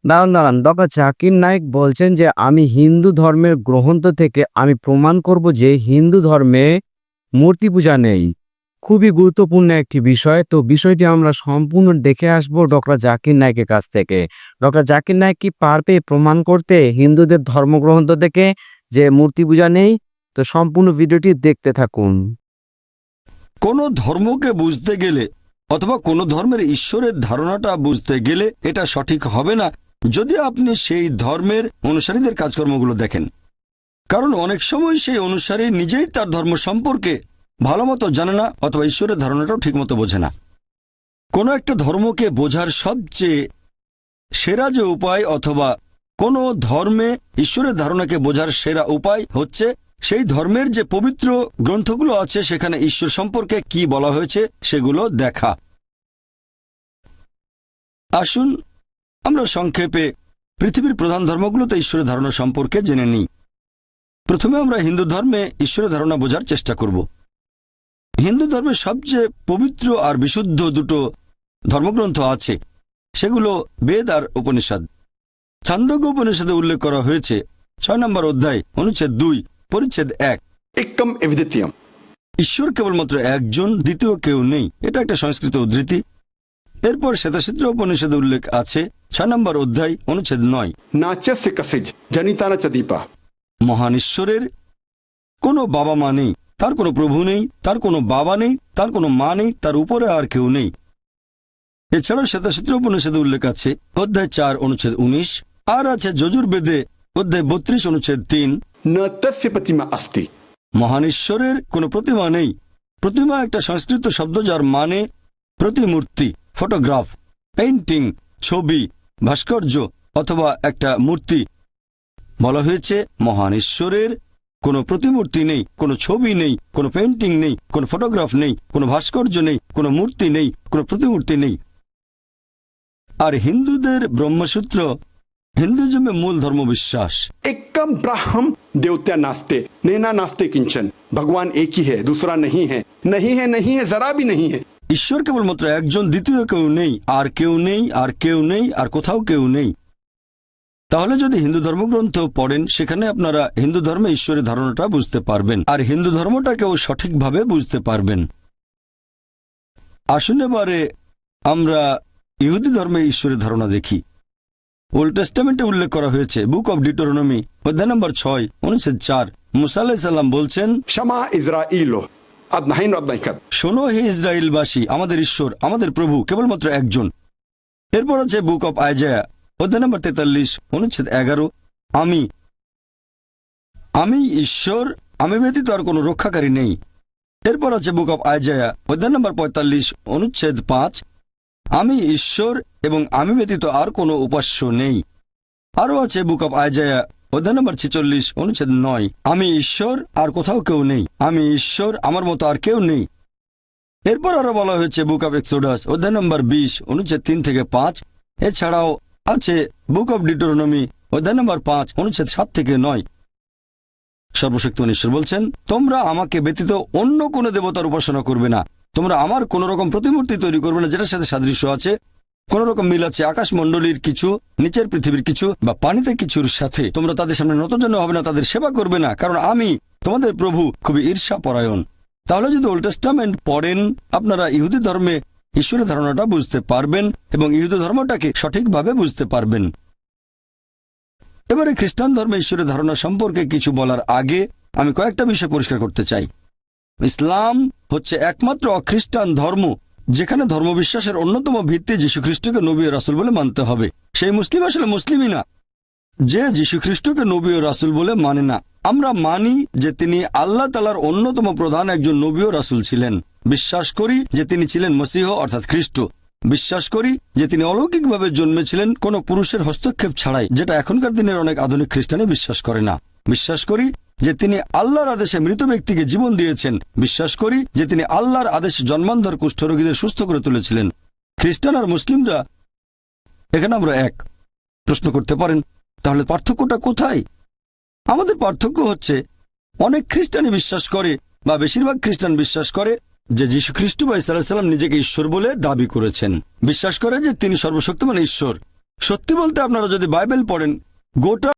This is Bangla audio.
দাঁড়ান দাঁড়ান, ডক্টর জাকির নায়েক বলছেন যে আমি হিন্দু ধর্মের গ্রন্থ থেকে আমি প্রমাণ করব যে হিন্দু ধর্মে মূর্তি পূজা নেই। খুবই গুরুত্বপূর্ণ একটি বিষয়। তো বিষয়টি আমরা সম্পূর্ণ দেখে আসব ডক্টর জাকির নায়েকের কাছ থেকে। ডক্টর জাকির নায়েক কি পারবে প্রমাণ করতে হিন্দুদের ধর্মগ্রন্থ থেকে যে মূর্তি পূজা নেই? তো সম্পূর্ণ ভিডিওটি দেখতে থাকুন। কোনো ধর্মকে বুঝতে গেলে অথবা কোনো ধর্মের ঈশ্বরের ধারণাটা বুঝতে গেলে এটা সঠিক হবে না যদি আপনি সেই ধর্মের অনুসারীদের কাজকর্মগুলো দেখেন। কারণ অনেক সময় সেই অনুসারী নিজেই তার ধর্ম সম্পর্কে ভালো মতো জানে না অথবা ঈশ্বরের ধারণাটাও ঠিকমতো বোঝে না। কোনো একটা ধর্মকে বোঝার সবচেয়ে সেরা যে উপায় অথবা কোনো ধর্মে ঈশ্বরের ধারণাকে বোঝার সেরা উপায় হচ্ছে সেই ধর্মের যে পবিত্র গ্রন্থগুলো আছে সেখানে ঈশ্বর সম্পর্কে কি বলা হয়েছে সেগুলো দেখা। আসুন আমরা সংক্ষেপে পৃথিবীর প্রধান ধর্মগুলোতে ঈশ্বরের ধারণা সম্পর্কে জেনে নিই। প্রথমে আমরা হিন্দু ধর্মে ঈশ্বরের ধারণা বোঝার চেষ্টা করব। হিন্দু ধর্মের সবচেয়ে পবিত্র আর বিশুদ্ধ দুটো ধর্মগ্রন্থ আছে, সেগুলো বেদ আর উপনিষদ। ছান্দোগ্য উপনিষদে উল্লেখ করা হয়েছে 6 নম্বর অধ্যায় অনুচ্ছেদ 2 পরিচ্ছেদ 1, একম এভিদিত্যম, ঈশ্বর কেবলমাত্র একজন, দ্বিতীয় কেউ নেই। এটা একটা সংস্কৃত উদ্ধৃতি। এরপর শ্বেতাসিদ্ধ উপনিষদে উল্লেখ আছে 6 নম্বর অধ্যায় অনুচ্ছেদ 9, নাচস্য কসিজ জনিতানা চ দীপা। মহান ঈশ্বরের কোনো বাবা মা নেই, তার কোনো প্রভু নেই, তার কোনো বাবা নেই, তার কোনো মা নেই, তার উপরে আর কেউ নেই। এছাড়াও শ্বেতাসিদ্ধ উপনিষদে উল্লেখ আছে অধ্যায় 4 অনুচ্ছেদ 19, আর আছে যজুর্বেদে অধ্যায় 32 অনুচ্ছেদ 3, ন তস্য প্রতিমা অস্তি। মহান ঈশ্বরের কোনো প্রতিমা নেই। প্রতিমা একটা সংস্কৃত শব্দ যার মানে প্রতিমূর্তি, ফটোগ্রাফ, পেইন্টিং, ছবি, ভাস্কর্য অথবা একটা মূর্তি। বলা হয়েছে মহান ঈশ্বরের কোনো প্রতিমূর্তি নেই, কোনো ছবি নেই, কোনো পেইন্টিং নেই, কোনো ফটোগ্রাফ নেই, কোনো ভাস্কর্য নেই, কোনো মূর্তি নেই, কোনো প্রতিমূর্তি নেই। আর হিন্দুদের ব্রহ্মসূত্র হিন্দুজমে মূল ধর্মবিশ্বাস। एकम ब्रह्म देवता नास्ते नैना नास्ते किंचन। भगवान एक ही है, दूसरा नहीं है, नहीं है, नहीं है, जरा भी नहीं है। ঈশ্বর কেবলমাত্র একজন, দ্বিতীয় কেউ নেই, আর কেউ নেই, আর কেউ নেই, আর কোথাও কেউ নেই। তাহলে যদি হিন্দু ধর্মগ্রন্থ পড়েন সেখানে আপনারা হিন্দু ধর্মে ঈশ্বরের ধারণাটা বুঝতে পারবেন আর হিন্দু ধর্মটাকেও সঠিকভাবে বুঝতে পারবেন। আসুন এবারে আমরা ইহুদি ধর্মে ঈশ্বরের ধারণা দেখি। ওল্ড টেস্টামেন্টে উল্লেখ করা হয়েছে বুক অব ডিউটেরোনমি অধ্যায় নম্বর 6 অনুচ্ছেদ 4, মুসা আলাইহিস সালাম বলছেন, क्षमा इज़राइलो अदनाहिन अदनाइकत। শোনো হে ইসরায়েলবাসী, আমাদের ঈশ্বর আমাদের প্রভু কেবলমাত্র একজন। এরপর আছে বুক অব আইজায়া অধ্যায় নম্বর 43 অনুচ্ছেদ 11, আমি ঈশ্বর, আমি ব্যতীত আর কোনো রক্ষাকারী নেই। এরপর আছে বুক অব আইজায়া অধ্যায় নম্বর 45 অনুচ্ছেদ 5, আমি ঈশ্বর এবং আমি ব্যতীত আর কোনো উপাস্য নেই। আরও আছে বুক অব আইজায়া অধ্যায় নম্বর 46 অনুচ্ছেদ 9, আমি ঈশ্বর আর কোথাও কেউ নেই, আমি ঈশ্বর, আমার মতো আর কেউ নেই। এরপর আরো বলা হয়েছে বুক অব এক্সোডাস অধ্যায় নম্বর 20 অনুচ্ছেদ 3 থেকে 5। এছাড়াও আছে বুক অব ডিউটেরোনমি অধ্যায় নম্বর 5 অনুচ্ছেদ 7 থেকে 9। সর্বশক্তিমান ঈশ্বর বলছেন, তোমরা আমাকে ব্যতীত অন্য কোনো দেবতার উপাসনা করবে না, তোমরা আমার কোন রকম প্রতিমূর্তি তৈরি করবে না যেটার সাথে সাদৃশ্য আছে, কোন রকম মিল আছে আকাশমণ্ডলীর কিছু, নিচের পৃথিবীর কিছু বা পানিতে কিছুর সাথে। তোমরা তাদের সামনে নতজানু হবে না, তাদের সেবা করবে না, কারণ আমি তোমাদের প্রভু খুবই ঈর্ষাপরায়ণ। তাহলে যদি ওল্ড টেস্টামেন্ট পড়েন আপনারা ইহুদি ধর্মে ঈশ্বরের ধারণাটা বুঝতে পারবেন এবং ইহুদি ধর্মটাকে সঠিকভাবে বুঝতে পারবেন। এবারে খ্রিস্টান ধর্মে ঈশ্বরের ধারণা সম্পর্কে কিছু বলার আগে আমি কয়েকটা বিষয় পরিষ্কার করতে চাই। ইসলাম হচ্ছে একমাত্র অখ্রিস্টান ধর্ম যেখানে ধর্মবিশ্বাসের অন্যতম ভিত্তি যীশুখ্রিস্টকে নবী ও রাসূল বলে মানতে হবে। সেই মুসলিম আসলে মুসলিমই না যে যীশুখ্রিস্টকে নবী ও রাসূল বলে মানে না। আমরা মানি যে তিনি আল্লাহ তাআলার অন্যতম প্রধান একজন নবী ও রাসূল ছিলেন। বিশ্বাস করি যে তিনি ছিলেন মসীহ অর্থাৎ খ্রিস্ট। বিশ্বাস করি যে তিনি অলৌকিকভাবে জন্মেছিলেন কোনো পুরুষের হস্তক্ষেপ ছাড়াই, যেটা এখনকার দিনের অনেক আধুনিক খ্রিস্টানে বিশ্বাস করে না। বিশ্বাস করি যে তিনি আল্লাহর আদেশে মৃত ব্যক্তিকে জীবন দিয়েছেন। বিশ্বাস করি যে তিনি আল্লাহর আদেশে জন্মান্ধর কুষ্ঠরোগীদের সুস্থ করে তুলেছিলেন। খ্রিস্টান আর মুসলিমরা এখানে আমরা এক। প্রশ্ন করতে পারেন, তাহলে পার্থক্যটা কোথায়? আমাদের পার্থক্য হচ্ছে অনেক খ্রিস্টানই বিশ্বাস করে বা বেশিরভাগ খ্রিস্টান বিশ্বাস করে যে যীশু খ্রিস্ট বা ঈসা আলাইহিস সালাম নিজেকে ঈশ্বর বলে দাবি করেছেন। বিশ্বাস করে যে তিনি সর্বশক্তিমান ঈশ্বর। সত্যি বলতে আপনারা যদি বাইবেল পড়েন গোটা